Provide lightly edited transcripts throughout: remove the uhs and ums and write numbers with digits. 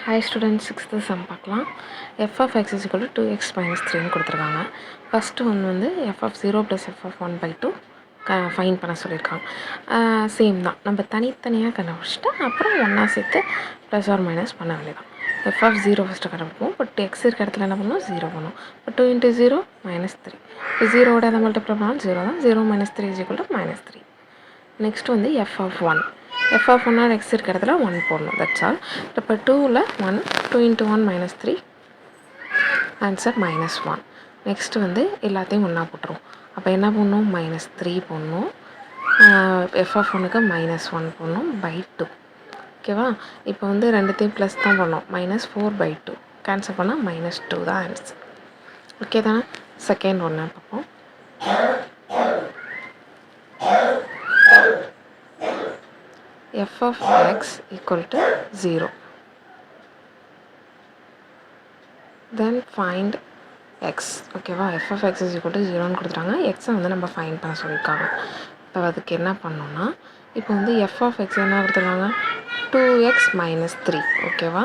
Hi students, 6th sum பார்க்கலாம். f of x is equal to 2x minus 3 கொடுத்துருக்காங்க. First ஒன்று வந்து f of 0 plus f of 1 by 2 fine பண்ண சொல்லியிருக்காங்க. Same தான், நம்ம தனித்தனியாக கண்டுபிடிச்சிட்டு அப்புறம் ஒன்றா சேர்த்து ப்ளஸ் ஆர் மைனஸ் பண்ண வேண்டியதான். f of 0 ஃபஸ்ட்டு கண்டுபிடிப்போம். பட் x இருக்க இடத்துல என்ன பண்ணணும், 0 பண்ணும். இப்போ 2 into 0 minus 3. இப்போ 0 அதை மல்டிப்ளை பண்ணாலும் 0 தான். 0 minus 3 is equal to minus 3. Next வந்து f of 1. f of 1 x இருக்கிற இடத்துல 1 போடணும், தட்ஸ் ஆல். இப்போ 2ல் 1, 2 into 1 minus 3, answer minus 1. Next வந்து எல்லாத்தையும் ஒன்றா போட்டுருவோம். அப்போ என்ன பண்ணணும், minus 3 போடணும். f of 1க்கு minus 1 போடணும் by 2. ஓகேவா? இப்போ வந்து ரெண்டுத்தையும் ப்ளஸ் தான் பண்ணோம், minus 4 by 2 கேன்சல் பண்ணால் minus 2 தான் ஆன்சர். ஓகே தானே? செகண்ட் ஒன்று பார்ப்போம். f of x equal to 0. Then find x. ஓகேவா? f of x is equal to 0ன்னு கொடுத்துட்டாங்க. x வந்து நம்ம ஃபைண்ட் பண்ண சொல்லியிருக்காங்க. இப்போ அதுக்கு என்ன பண்ணோன்னா, இப்போ வந்து f of x என்ன கொடுத்துருக்காங்க, 2x minus 3. ஓகேவா?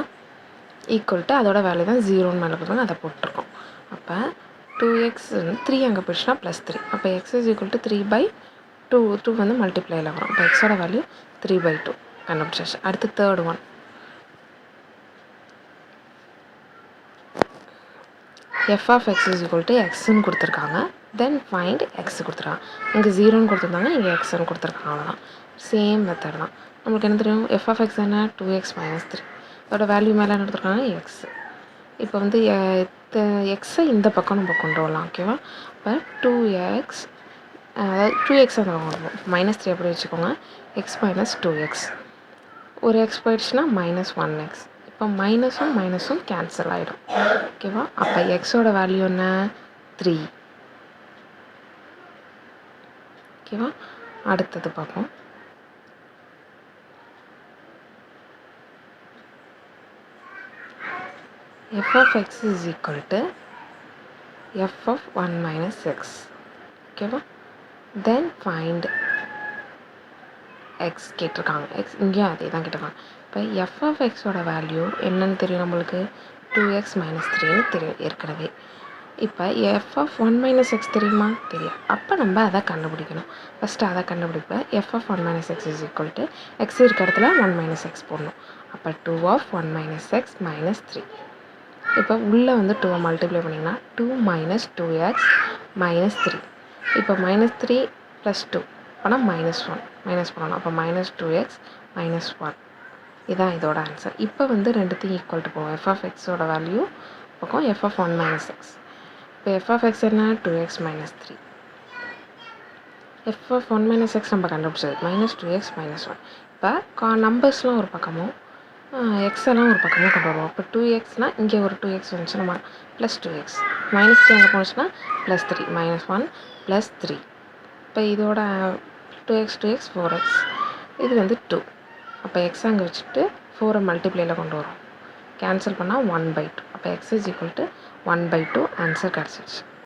ஈக்குவல் டு அதோட வேல்யூ தான் 0ன்னு மேலே கொடுத்தாங்க, அதை போட்டிருக்கோம். அப்போ 2x 3 அங்கே போயிடுச்சுன்னா ப்ளஸ் 3. அப்போ x is equal to 3 by 2 வந்து மல்டிப்ளையில் வரும். இப்போ எக்ஸோட வேல்யூ 3 by 2 கண்டுபிடிச்சாச்சு. அடுத்து third one, f of x is equal to xன்னு கொடுத்துருக்காங்க. தென் ஃபைண்ட் x கொடுத்துருக்காங்க. இங்கே 0ன்னு கொடுத்துருந்தாங்க, இங்கே xன்னு கொடுத்துருக்காங்க. அவ்வளோதான், சேம் மெத்தட் தான். நம்மளுக்கு என்ன தெரியும், f of x என்ன, 2x minus 3. அதோட வேல்யூ மேலே என்ன கொடுத்துருக்காங்க, x. இப்போ வந்து எக்ஸை இந்த பக்கம் நம்ம கொண்டு வரலாம். ஓகேவா? இப்போ 2x, அதாவது 2x அந்த பக்கம் கொண்டு போகும். minus 3 அப்படி வச்சுக்கோங்க. x minus 2x. ஒரு எக்ஸ் போயிடுச்சுன்னா minus 1x. இப்போ மைனஸும் மைனஸும் கேன்சல் ஆகிடும். ஓகேவா? அப்போ எக்ஸோட வேல்யூ என்ன, 3. ஓகேவா? அடுத்தது பார்ப்போம். f of x is equal to f of 1 minus x. ஓகேவா? தென் ஃபைண்ட் x கேட்டிருக்காங்க. x இங்கேயும் அதே தான் கேட்டிருக்காங்க. இப்போ f of xோட வேல்யூ என்னன்னு தெரியும் நம்மளுக்கு, 2x minus 3ன்னு தெரியும் ஏற்கனவே. இப்போ f of 1 minus x தெரியுமா, தெரியும். அப்போ நம்ம அதை கண்டுபிடிக்கணும். ஃபஸ்ட்டு அதை கண்டுபிடிப்பேன். f of 1 minus x is equal to x இருக்க இடத்துல 1 minus x போடணும். அப்போ 2 of 1 minus x minus 3. இப்போ உள்ளே வந்து 2 மல்டிப்ளை பண்ணிங்கன்னா 2 minus 2x minus 3. இப்போ minus 3 plus 2 ஆனால் minus 1 மைனஸ் பண்ணணும். அப்போ minus 2x minus 1. இதான் இதோட ஆன்சர். இப்போ வந்து ரெண்டுத்தையும் ஈக்குவல் டு போவோம். f of xோட வேல்யூ பக்கம் f of 1 minus x. இப்போ f of x என்ன, 2x minus 3. f of 1 minus x நம்ம கண்டுபிடிச்சது minus 2x minus 1. இப்போ நம்பர்ஸ்லாம் ஒரு பக்கமும் எக்ஸ் எல்லாம் ஒரு பக்கமும் கொண்டு வருவோம். இப்போ 2xனால் இங்கே ஒரு 2x வந்துச்சு, நம்ம ப்ளஸ் 2x. மைனஸ் 3 அங்கே போணுச்சுன்னா ப்ளஸ் 3, minus 1 ப்ளஸ் 3. இப்போ இதோட 2x 4x, இது வந்து 2. அப்போ எக்ஸ் அங்கே வச்சுட்டு 4 மல்டிப்ளையில் கொண்டு வரும், கேன்சல் பண்ணால் 1 by 2. அப்போ x is equal to 1 by 2 answer கிடச்சிருச்சு.